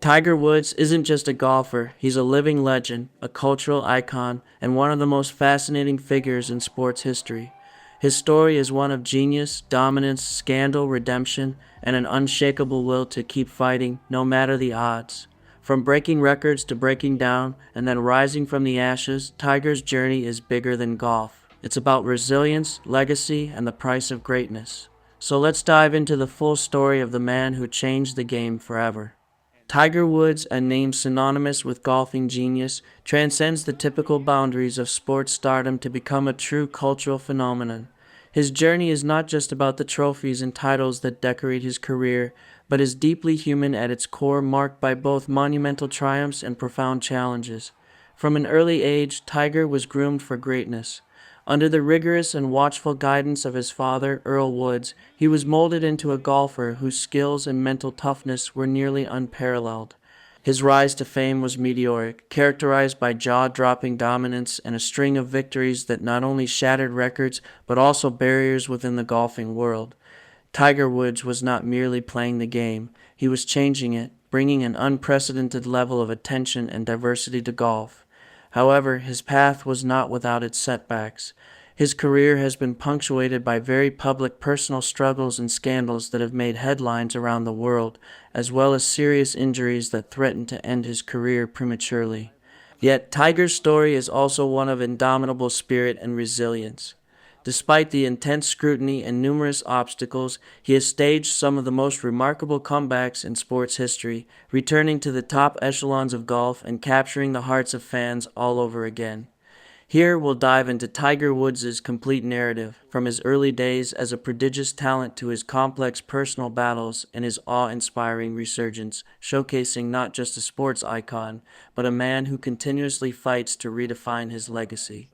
Tiger Woods isn't just a golfer, he's a living legend, a cultural icon, and one of the most fascinating figures in sports history. His story is one of genius, dominance, scandal, redemption, and an unshakable will to keep fighting, no matter the odds. From breaking records to breaking down, and then rising from the ashes, Tiger's journey is bigger than golf. It's about resilience, legacy, and the price of greatness. So let's dive into the full story of the man who changed the game forever. Tiger Woods, a name synonymous with golfing genius, transcends the typical boundaries of sports stardom to become a true cultural phenomenon. His journey is not just about the trophies and titles that decorate his career, but is deeply human at its core, marked by both monumental triumphs and profound challenges. From an early age, Tiger was groomed for greatness. Under the rigorous and watchful guidance of his father, Earl Woods, he was molded into a golfer whose skills and mental toughness were nearly unparalleled. His rise to fame was meteoric, characterized by jaw-dropping dominance and a string of victories that not only shattered records but also barriers within the golfing world. Tiger Woods was not merely playing the game, he was changing it, bringing an unprecedented level of attention and diversity to golf. However, his path was not without its setbacks. His career has been punctuated by very public personal struggles and scandals that have made headlines around the world, as well as serious injuries that threatened to end his career prematurely. Yet, Tiger's story is also one of indomitable spirit and resilience. Despite the intense scrutiny and numerous obstacles, he has staged some of the most remarkable comebacks in sports history, returning to the top echelons of golf and capturing the hearts of fans all over again. Here we'll dive into Tiger Woods' complete narrative, from his early days as a prodigious talent to his complex personal battles and his awe-inspiring resurgence, showcasing not just a sports icon, but a man who continuously fights to redefine his legacy.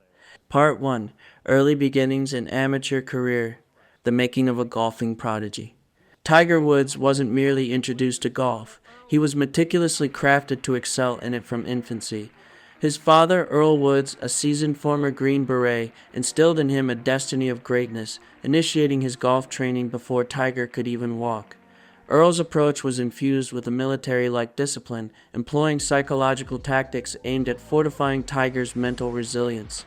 Part 1. Early Beginnings and Amateur Career. The Making of a Golfing Prodigy. Tiger Woods wasn't merely introduced to golf. He was meticulously crafted to excel in it from infancy. His father, Earl Woods, a seasoned former Green Beret, instilled in him a destiny of greatness, initiating his golf training before Tiger could even walk. Earl's approach was infused with a military-like discipline, employing psychological tactics aimed at fortifying Tiger's mental resilience.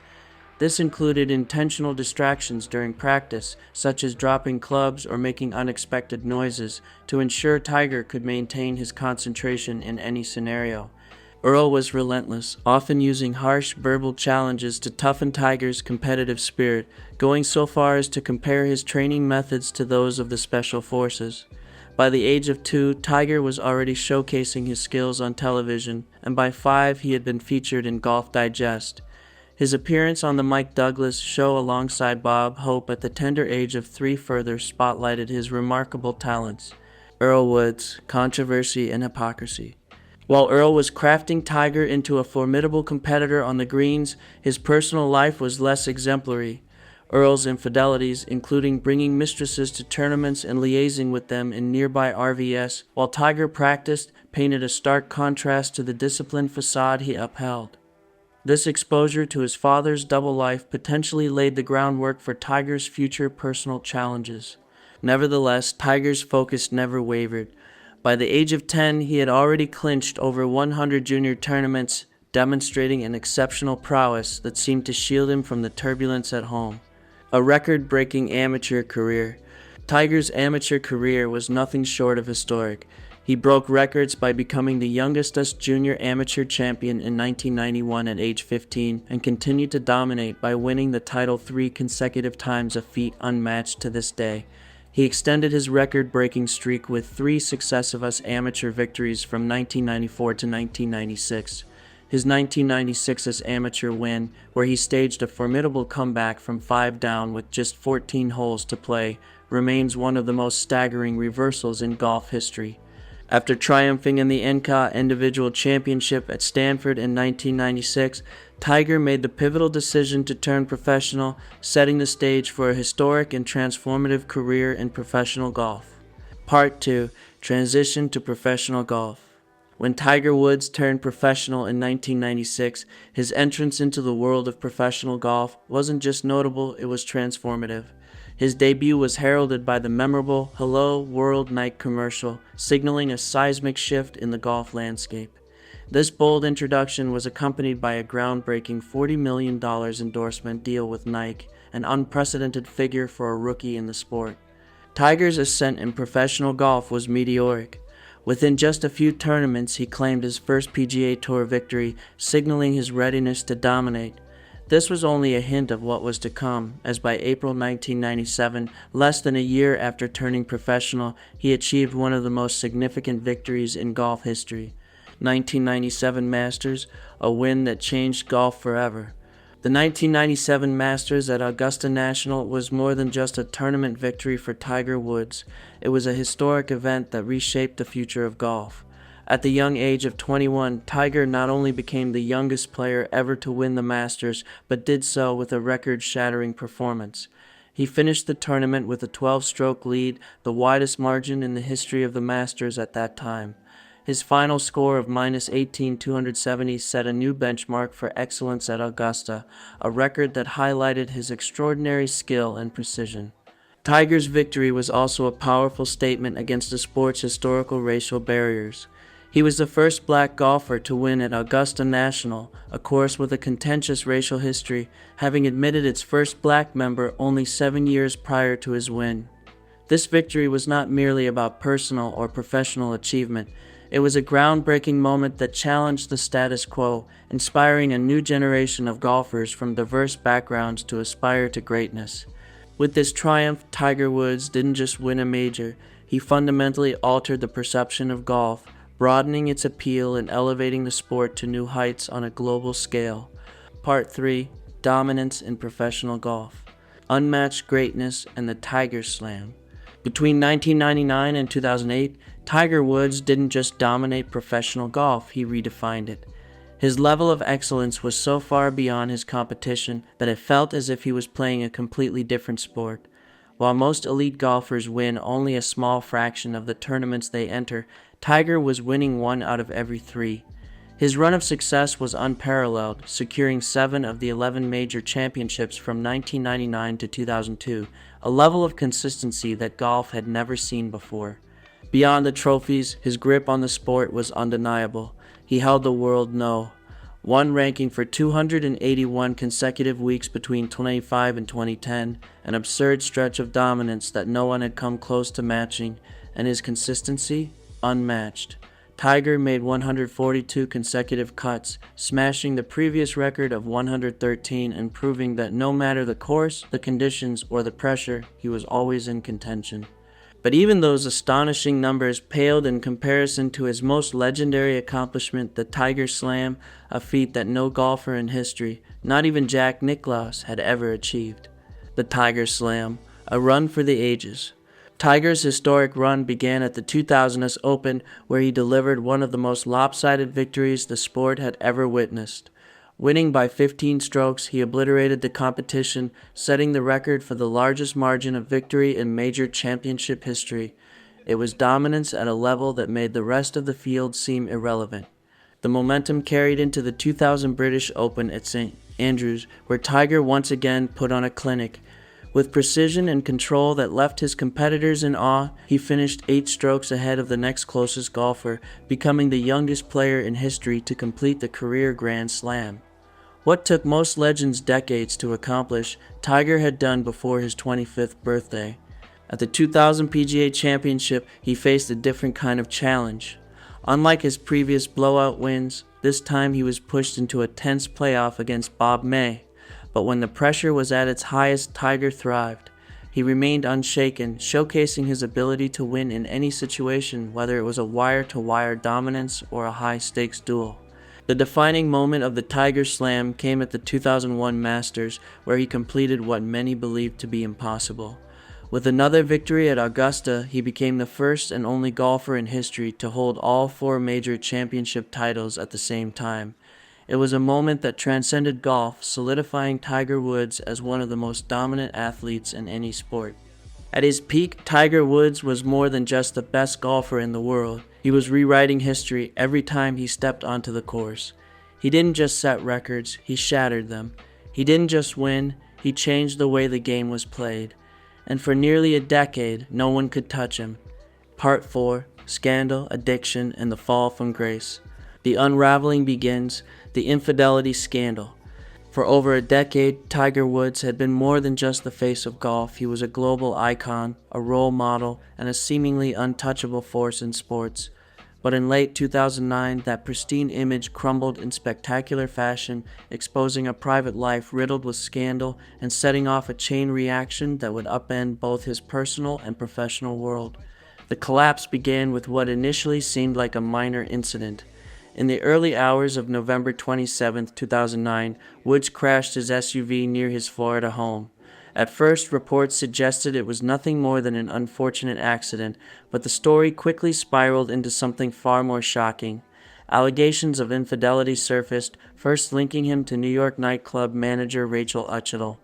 This included intentional distractions during practice, such as dropping clubs or making unexpected noises, to ensure Tiger could maintain his concentration in any scenario. Earl was relentless, often using harsh verbal challenges to toughen Tiger's competitive spirit, going so far as to compare his training methods to those of the Special Forces. By the age of 2, Tiger was already showcasing his skills on television, and by 5 he had been featured in Golf Digest. His appearance on the Mike Douglas show alongside Bob Hope at the tender age of 3 further spotlighted his remarkable talents. Earl Woods, Controversy and Hypocrisy. While Earl was crafting Tiger into a formidable competitor on the greens, his personal life was less exemplary. Earl's infidelities, including bringing mistresses to tournaments and liaising with them in nearby RVS, while Tiger practiced, painted a stark contrast to the disciplined facade he upheld. This exposure to his father's double life potentially laid the groundwork for Tiger's future personal challenges. Nevertheless, Tiger's focus never wavered. By the age of 10, he had already clinched over 100 junior tournaments, demonstrating an exceptional prowess that seemed to shield him from the turbulence at home. A record-breaking amateur career. Tiger's amateur career was nothing short of historic. He broke records by becoming the youngest junior amateur champion in 1991 at age 15 and continued to dominate by winning the title 3 consecutive times, a feat unmatched to this day. He extended his record-breaking streak with 3 successive amateur victories from 1994 to 1996. His 1996 amateur win, where he staged a formidable comeback from 5 down with just 14 holes to play, remains one of the most staggering reversals in golf history. After triumphing in the NCAA Individual Championship at Stanford in 1996, Tiger made the pivotal decision to turn professional, setting the stage for a historic and transformative career in professional golf. Part 2. Transition to professional golf. When Tiger Woods turned professional in 1996, his entrance into the world of professional golf wasn't just notable, it was transformative. His debut was heralded by the memorable Hello World Night commercial, signaling a seismic shift in the golf landscape. This bold introduction was accompanied by a groundbreaking $40 million endorsement deal with Nike, an unprecedented figure for a rookie in the sport. Tiger's ascent in professional golf was meteoric. Within just a few tournaments, he claimed his first PGA Tour victory, signaling his readiness to dominate. This was only a hint of what was to come, as by April 1997, less than a year after turning professional, he achieved one of the most significant victories in golf history. 1997 Masters, a win that changed golf forever. The 1997 Masters at Augusta National was more than just a tournament victory for Tiger Woods. It was a historic event that reshaped the future of golf. At the young age of 21, Tiger not only became the youngest player ever to win the Masters, but did so with a record-shattering performance. He finished the tournament with a 12-stroke lead, the widest margin in the history of the Masters at that time. His final score of -18,270 set a new benchmark for excellence at Augusta, a record that highlighted his extraordinary skill and precision. Tiger's victory was also a powerful statement against the sport's historical racial barriers. He was the first black golfer to win at Augusta National, a course with a contentious racial history, having admitted its first black member only 7 years prior to his win. This victory was not merely about personal or professional achievement. It was a groundbreaking moment that challenged the status quo, inspiring a new generation of golfers from diverse backgrounds to aspire to greatness. With this triumph, Tiger Woods didn't just win a major, he fundamentally altered the perception of golf, broadening its appeal and elevating the sport to new heights on a global scale. Part 3. Dominance in Professional Golf. Unmatched Greatness and the Tiger Slam. Between 1999 and 2008, Tiger Woods didn't just dominate professional golf, he redefined it. His level of excellence was so far beyond his competition that it felt as if he was playing a completely different sport. While most elite golfers win only a small fraction of the tournaments they enter, Tiger was winning 1 out of every 3. His run of success was unparalleled, securing 7 of the 11 major championships from 1999 to 2002, a level of consistency that golf had never seen before. Beyond the trophies, his grip on the sport was undeniable. He held the world one ranking for 281 consecutive weeks between 2005 and 2010, an absurd stretch of dominance that no one had come close to matching, and his consistency, unmatched. Tiger made 142 consecutive cuts, smashing the previous record of 113 and proving that no matter the course, the conditions, or the pressure, he was always in contention. But even those astonishing numbers paled in comparison to his most legendary accomplishment, the Tiger Slam, a feat that no golfer in history, not even Jack Nicklaus, had ever achieved. The Tiger Slam, a run for the ages. Tiger's historic run began at the 2000 US Open, where he delivered one of the most lopsided victories the sport had ever witnessed. Winning by 15 strokes, he obliterated the competition, setting the record for the largest margin of victory in major championship history. It was dominance at a level that made the rest of the field seem irrelevant. The momentum carried into the 2000 British Open at St. Andrews, where Tiger once again put on a clinic. With precision and control that left his competitors in awe, he finished 8 strokes ahead of the next closest golfer, becoming the youngest player in history to complete the career Grand Slam. What took most legends decades to accomplish, Tiger had done before his 25th birthday. At the 2000 PGA Championship, he faced a different kind of challenge. Unlike his previous blowout wins, this time he was pushed into a tense playoff against Bob May. But when the pressure was at its highest, Tiger thrived. He remained unshaken, showcasing his ability to win in any situation, whether it was a wire-to-wire dominance or a high-stakes duel. The defining moment of the Tiger Slam came at the 2001 Masters, where he completed what many believed to be impossible. With another victory at Augusta, he became the first and only golfer in history to hold all 4 major championship titles at the same time. It was a moment that transcended golf, solidifying Tiger Woods as one of the most dominant athletes in any sport. At his peak, Tiger Woods was more than just the best golfer in the world. He was rewriting history every time he stepped onto the course. He didn't just set records, he shattered them. He didn't just win, he changed the way the game was played. and for nearly a decade, no one could touch him. Part 4: Scandal, Addiction, and the Fall from Grace. The unraveling begins, the infidelity scandal. For over a decade, Tiger Woods had been more than just the face of golf. He was a global icon, a role model, and a seemingly untouchable force in sports. But in late 2009, that pristine image crumbled in spectacular fashion, exposing a private life riddled with scandal and setting off a chain reaction that would upend both his personal and professional world. The collapse began with what initially seemed like a minor incident. In the early hours of November 27, 2009, Woods crashed his SUV near his Florida home. At first, reports suggested it was nothing more than an unfortunate accident, but the story quickly spiraled into something far more shocking. Allegations of infidelity surfaced, first linking him to New York nightclub manager Rachel Uchittle.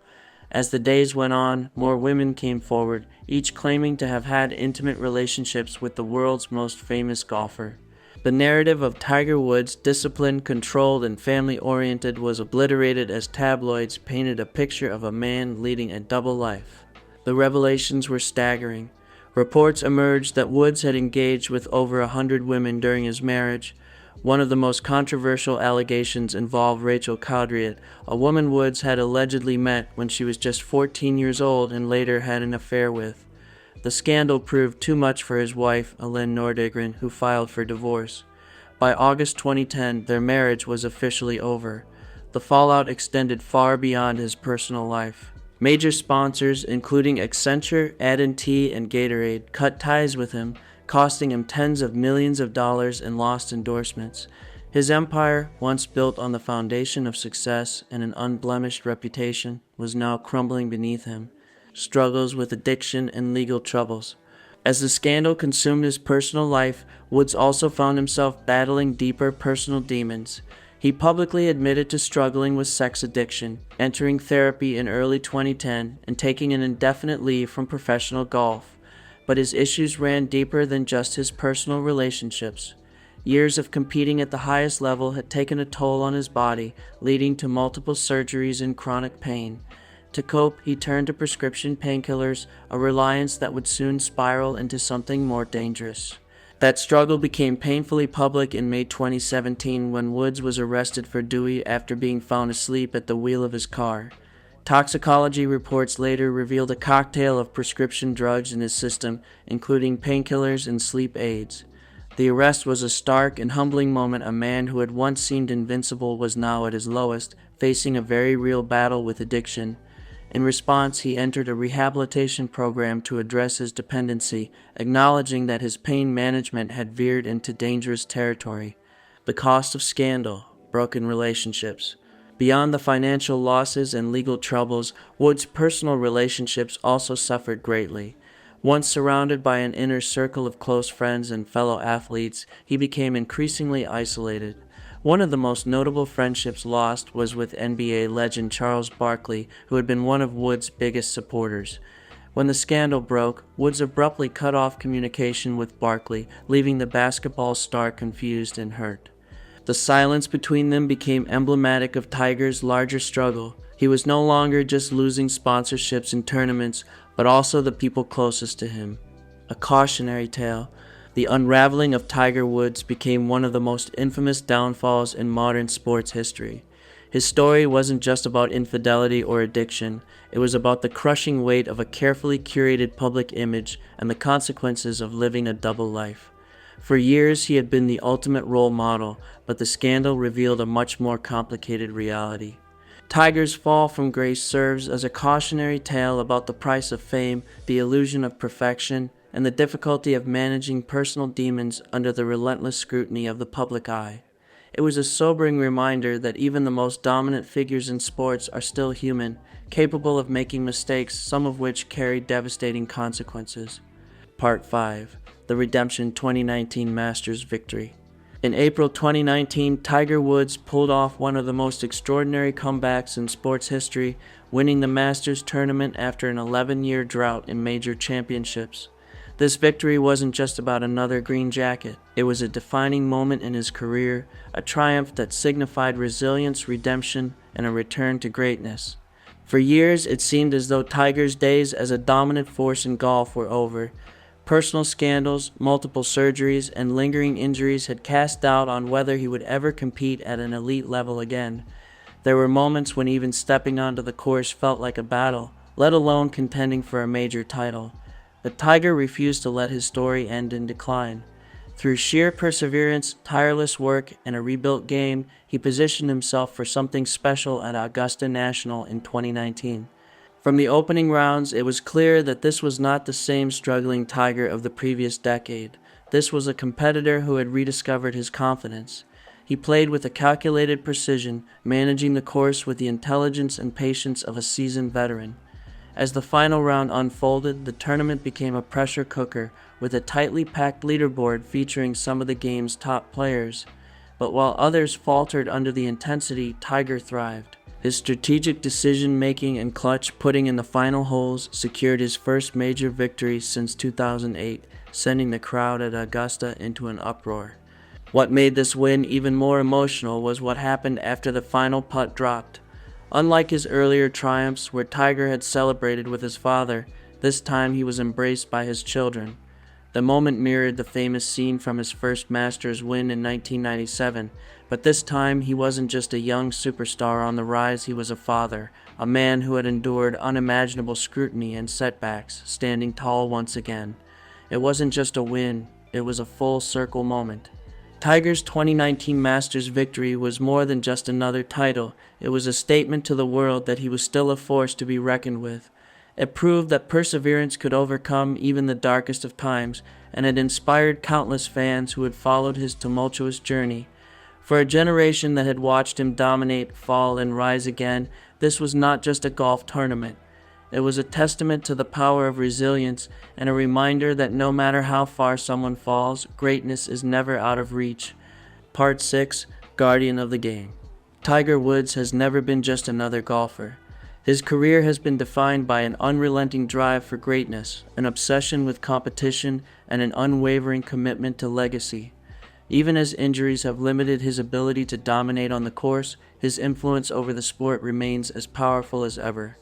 As the days went on, more women came forward, each claiming to have had intimate relationships with the world's most famous golfer. The narrative of Tiger Woods, disciplined, controlled, and family-oriented, was obliterated as tabloids painted a picture of a man leading a double life. The revelations were staggering. Reports emerged that Woods had engaged with over 100 women during his marriage. One of the most controversial allegations involved Rachel Codriot, a woman Woods had allegedly met when she was just 14 years old and later had an affair with. The scandal proved too much for his wife, Elaine Nordegren, who filed for divorce. By August 2010, their marriage was officially over. The fallout extended far beyond his personal life. Major sponsors, including Accenture, AT&T, and Gatorade, cut ties with him, costing him tens of millions of dollars in lost endorsements. His empire, once built on the foundation of success and an unblemished reputation, was now crumbling beneath him. Struggles with addiction and legal troubles. As the scandal consumed his personal life, Woods also found himself battling deeper personal demons. He publicly admitted to struggling with sex addiction, entering therapy in early 2010, and taking an indefinite leave from professional golf. But his issues ran deeper than just his personal relationships. Years of competing at the highest level had taken a toll on his body, leading to multiple surgeries and chronic pain. To cope, he turned to prescription painkillers, a reliance that would soon spiral into something more dangerous. That struggle became painfully public in May 2017 when Woods was arrested for DUI after being found asleep at the wheel of his car. Toxicology reports later revealed a cocktail of prescription drugs in his system, including painkillers and sleep aids. The arrest was a stark and humbling moment. A man who had once seemed invincible was now at his lowest, facing a very real battle with addiction. In response, he entered a rehabilitation program to address his dependency, acknowledging that his pain management had veered into dangerous territory. The cost of scandal, broken relationships. Beyond the financial losses and legal troubles, Woods' personal relationships also suffered greatly. Once surrounded by an inner circle of close friends and fellow athletes, he became increasingly isolated. One of the most notable friendships lost was with NBA legend Charles Barkley, who had been one of Woods' biggest supporters. When the scandal broke, Woods abruptly cut off communication with Barkley, leaving the basketball star confused and hurt. The silence between them became emblematic of Tiger's larger struggle. He was no longer just losing sponsorships and tournaments, but also the people closest to him. A cautionary tale. The unraveling of Tiger Woods became one of the most infamous downfalls in modern sports history. His story wasn't just about infidelity or addiction, it was about the crushing weight of a carefully curated public image and the consequences of living a double life. For years he had been the ultimate role model, but the scandal revealed a much more complicated reality. Tiger's fall from grace serves as a cautionary tale about the price of fame, the illusion of perfection, and the difficulty of managing personal demons under the relentless scrutiny of the public eye. It was a sobering reminder that even the most dominant figures in sports are still human, capable of making mistakes, some of which carry devastating consequences. Part 5: The Redemption 2019 Masters Victory. In April 2019, Tiger Woods pulled off one of the most extraordinary comebacks in sports history, winning the Masters tournament after an 11-year drought in major championships. This victory wasn't just about another green jacket. It was a defining moment in his career, a triumph that signified resilience, redemption, and a return to greatness. For years, it seemed as though Tiger's days as a dominant force in golf were over. Personal scandals, multiple surgeries, and lingering injuries had cast doubt on whether he would ever compete at an elite level again. There were moments when even stepping onto the course felt like a battle, let alone contending for a major title. But Tiger refused to let his story end in decline. Through sheer perseverance, tireless work, and a rebuilt game, he positioned himself for something special at Augusta National in 2019. From the opening rounds, it was clear that this was not the same struggling Tiger of the previous decade. This was a competitor who had rediscovered his confidence. He played with a calculated precision, managing the course with the intelligence and patience of a seasoned veteran. As the final round unfolded, the tournament became a pressure cooker, with a tightly packed leaderboard featuring some of the game's top players. But while others faltered under the intensity, Tiger thrived. His strategic decision-making and clutch putting in the final holes secured his first major victory since 2008, sending the crowd at Augusta into an uproar. What made this win even more emotional was what happened after the final putt dropped. Unlike his earlier triumphs, where Tiger had celebrated with his father, this time he was embraced by his children. The moment mirrored the famous scene from his first Masters win in 1997, but this time he wasn't just a young superstar on the rise, he was a father, a man who had endured unimaginable scrutiny and setbacks, standing tall once again. It wasn't just a win, it was a full circle moment. Tiger's 2019 Masters victory was more than just another title. It was a statement to the world that he was still a force to be reckoned with. It proved that perseverance could overcome even the darkest of times, and it inspired countless fans who had followed his tumultuous journey. For a generation that had watched him dominate, fall, and rise again, this was not just a golf tournament. It was a testament to the power of resilience and a reminder that no matter how far someone falls, greatness is never out of reach. Part 6, Guardian of the Game. Tiger Woods has never been just another golfer. His career has been defined by an unrelenting drive for greatness, an obsession with competition, and an unwavering commitment to legacy. Even as injuries have limited his ability to dominate on the course, his influence over the sport remains as powerful as ever.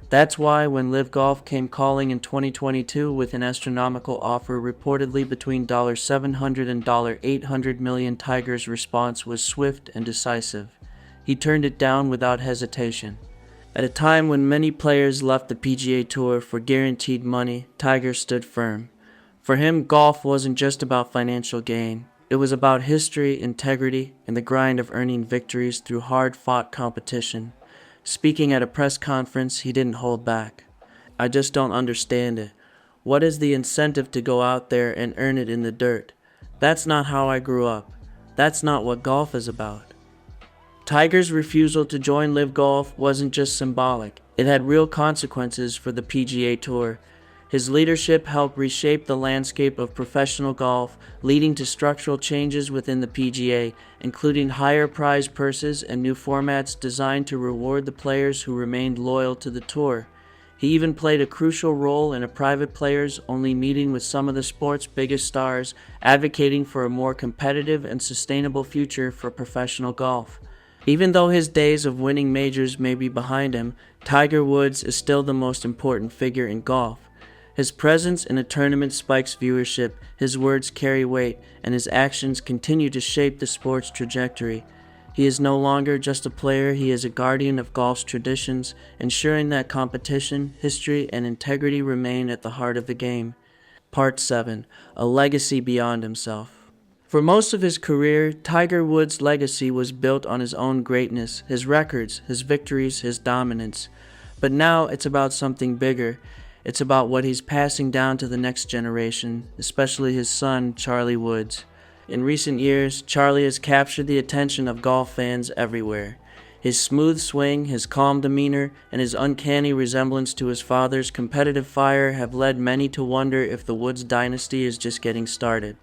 That's why when Live Golf came calling in 2022 with an astronomical offer reportedly between $700 and $800 million, Tiger's response was swift and decisive. He turned it down without hesitation. At a time when many players left the PGA Tour for guaranteed money, Tiger stood firm. For him, golf wasn't just about financial gain. It was about history, integrity, and the grind of earning victories through hard-fought competition. Speaking at a press conference, he didn't hold back. "I just don't understand it. What is the incentive to go out there and earn it in the dirt? That's not how I grew up. That's not what golf is about." Tiger's refusal to join Live Golf wasn't just symbolic. It had real consequences for the PGA Tour. His leadership helped reshape the landscape of professional golf, leading to structural changes within the PGA, including higher prize purses and new formats designed to reward the players who remained loyal to the tour. He even played a crucial role in a private players-only meeting with some of the sport's biggest stars, advocating for a more competitive and sustainable future for professional golf. Even though his days of winning majors may be behind him, Tiger Woods is still the most important figure in golf. His presence in a tournament spikes viewership, his words carry weight, and his actions continue to shape the sport's trajectory. He is no longer just a player, he is a guardian of golf's traditions, ensuring that competition, history, and integrity remain at the heart of the game. Part 7. A Legacy Beyond Himself. For most of his career, Tiger Woods' legacy was built on his own greatness, his records, his victories, his dominance. But now it's about something bigger. It's about what he's passing down to the next generation, especially his son, Charlie Woods. In recent years, Charlie has captured the attention of golf fans everywhere. His smooth swing, his calm demeanor, and his uncanny resemblance to his father's competitive fire have led many to wonder if the Woods dynasty is just getting started.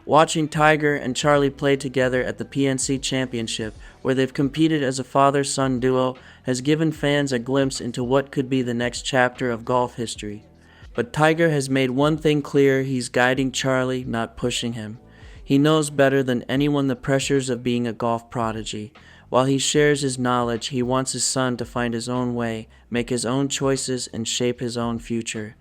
Watching Tiger and Charlie play together at the PNC Championship, where they've competed as a father-son duo, has given fans a glimpse into what could be the next chapter of golf history. But Tiger has made one thing clear: he's guiding Charlie, not pushing him. He knows better than anyone the pressures of being a golf prodigy. While he shares his knowledge, he wants his son to find his own way, make his own choices, and shape his own future.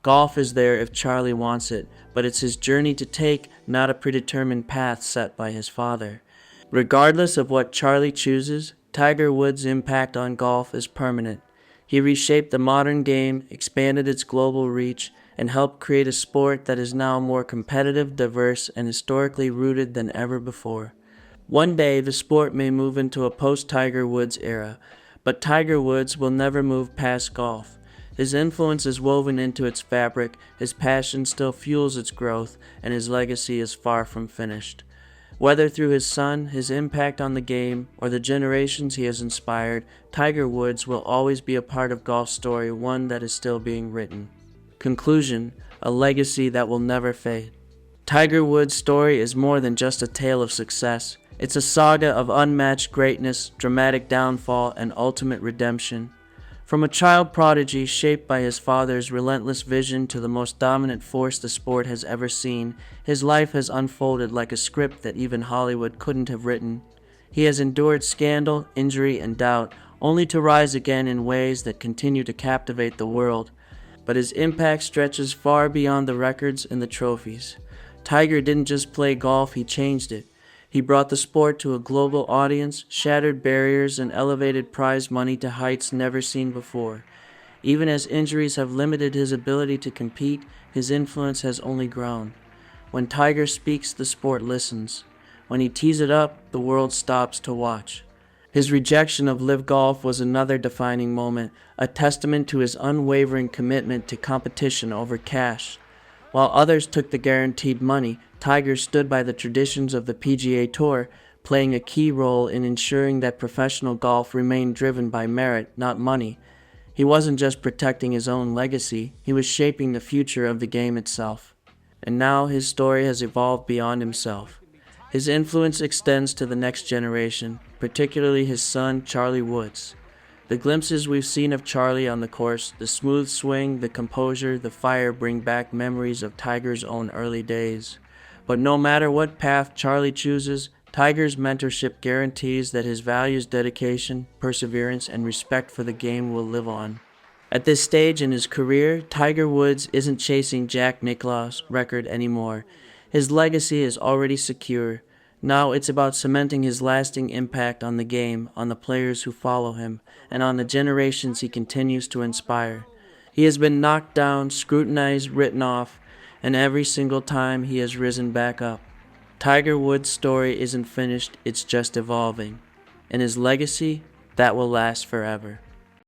Golf is there if Charlie wants it, but it's his journey to take, not a predetermined path set by his father. Regardless of what Charlie chooses, Tiger Woods' impact on golf is permanent. He reshaped the modern game, expanded its global reach, and helped create a sport that is now more competitive, diverse, and historically rooted than ever before. One day, the sport may move into a post-Tiger Woods era, but Tiger Woods will never move past golf. His influence is woven into its fabric, his passion still fuels its growth, and his legacy is far from finished. Whether through his son, his impact on the game, or the generations he has inspired, Tiger Woods will always be a part of golf's story, one that is still being written. Conclusion: a legacy that will never fade. Tiger Woods' story is more than just a tale of success. It's a saga of unmatched greatness, dramatic downfall, and ultimate redemption. From a child prodigy shaped by his father's relentless vision to the most dominant force the sport has ever seen, his life has unfolded like a script that even Hollywood couldn't have written. He has endured scandal, injury, and doubt, only to rise again in ways that continue to captivate the world. But his impact stretches far beyond the records and the trophies. Tiger didn't just play golf, he changed it. He brought the sport to a global audience, shattered barriers, and elevated prize money to heights never seen before. Even as injuries have limited his ability to compete, his influence has only grown. When Tiger speaks, the sport listens. When he tees it up, the world stops to watch. His rejection of live golf was another defining moment, a testament to his unwavering commitment to competition over cash. While others took the guaranteed money, Tiger stood by the traditions of the PGA Tour, playing a key role in ensuring that professional golf remained driven by merit, not money. He wasn't just protecting his own legacy, he was shaping the future of the game itself. And now his story has evolved beyond himself. His influence extends to the next generation, particularly his son, Charlie Woods. The glimpses we've seen of Charlie on the course, the smooth swing, the composure, the fire bring back memories of Tiger's own early days. But no matter what path Charlie chooses, Tiger's mentorship guarantees that his values, dedication, perseverance, and respect for the game will live on. At this stage in his career, Tiger Woods isn't chasing Jack Nicklaus' record anymore. His legacy is already secure. Now it's about cementing his lasting impact on the game, on the players who follow him, and on the generations he continues to inspire. He has been knocked down, scrutinized, written off, and every single time he has risen back up. Tiger Woods' story isn't finished, it's just evolving. And his legacy, that will last forever.